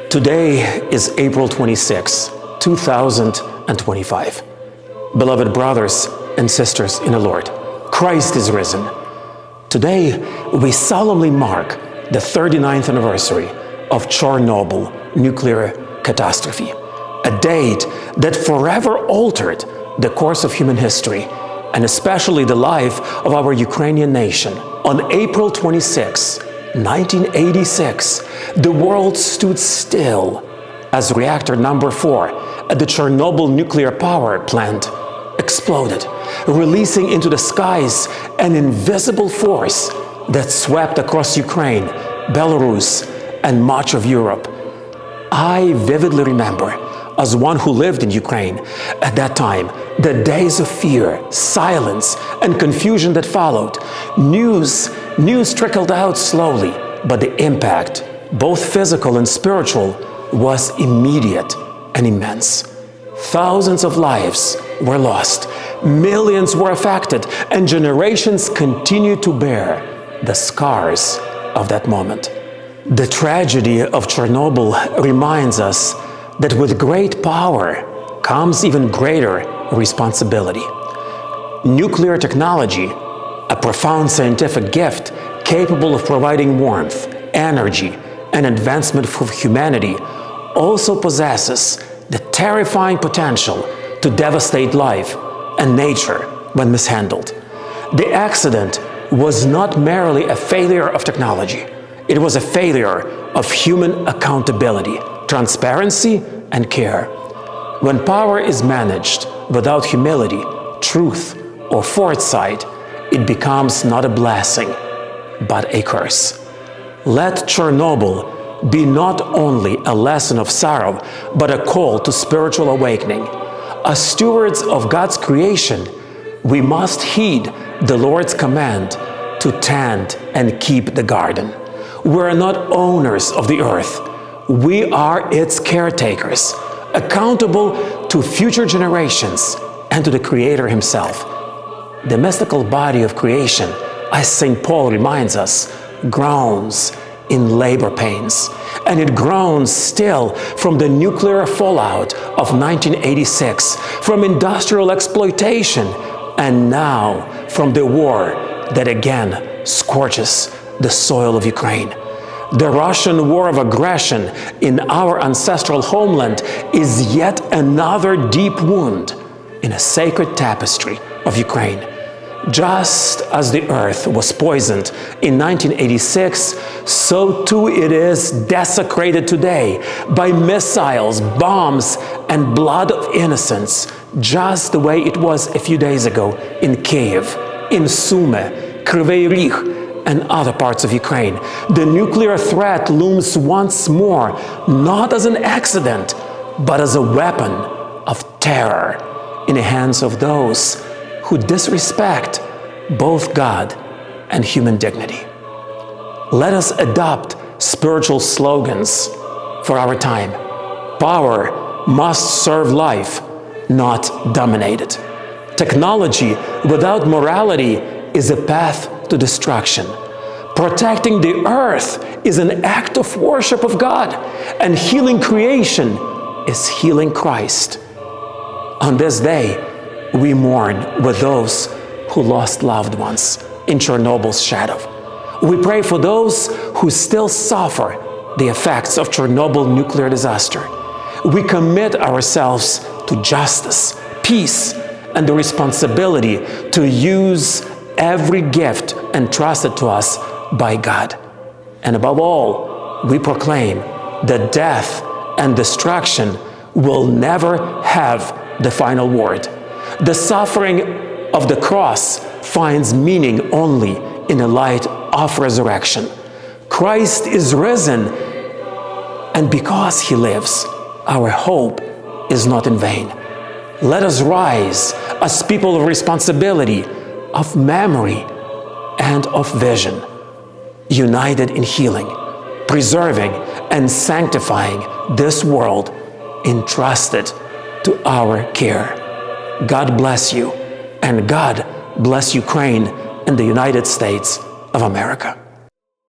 Today is April 26, 2025. Beloved brothers and sisters in the Lord, Christ is risen. Today, we solemnly mark the 39th anniversary of Chornobyl Nuclear Catastrophe, a date that forever altered the course of human history, and especially the life of our Ukrainian nation. On April 26, 1986, the world stood still as reactor number 4 at the Chornobyl nuclear power plant exploded, releasing into the skies an invisible force that swept across Ukraine, Belarus, and much of Europe. I vividly remember, as one who lived in Ukraine at that time, the days of fear, silence, and confusion that followed. News trickled out slowly, but the impact, both physical and spiritual, was immediate and immense. Thousands of lives were lost, millions were affected, and generations continue to bear the scars of that moment. The tragedy of Chernobyl reminds us that with great power comes even greater responsibility. Nuclear technology, a profound scientific gift capable of providing warmth, energy, and advancement for humanity, also possesses the terrifying potential to devastate life and nature when mishandled. The accident was not merely a failure of technology. It was a failure of human accountability, transparency, and care. When power is managed without humility, truth, or foresight, it becomes not a blessing, but a curse. Let Chernobyl be not only a lesson of sorrow, but a call to spiritual awakening. As stewards of God's creation, we must heed the Lord's command to tend and keep the garden. We are not owners of the earth. We are its caretakers, accountable to future generations and to the Creator Himself. The mystical body of creation, as St. Paul reminds us, groans in labor pains, and it groans still from the nuclear fallout of 1986, from industrial exploitation, and now from the war that again scorches the soil of Ukraine. The Russian war of aggression in our ancestral homeland is yet another deep wound in a sacred tapestry of Ukraine. Just as the earth was poisoned in 1986, so too it is desecrated today by missiles, bombs, and blood of innocents, just the way it was a few days ago in Kyiv, in Sumy, Kryvyi Rih, and other parts of Ukraine. The nuclear threat looms once more, not as an accident, but as a weapon of terror in the hands of those who disrespect both God and human dignity. Let us adopt spiritual slogans for our time. Power must serve life, not dominate it. Technology without morality is a path to destruction. Protecting the earth is an act of worship of God, and healing creation is healing Christ. On this day, we mourn with those who lost loved ones in Chernobyl's shadow. We pray for those who still suffer the effects of Chornobyl nuclear disaster. We commit ourselves to justice, peace, and the responsibility to use every gift entrusted to us by God. And above all, we proclaim that death and destruction will never have the final word. The suffering of the cross finds meaning only in the light of resurrection. Christ is risen, and because He lives, our hope is not in vain. Let us rise as people of responsibility, of memory, and of vision, united in healing, preserving, and sanctifying this world entrusted to our care. God bless you, and God bless Ukraine and the United States of America.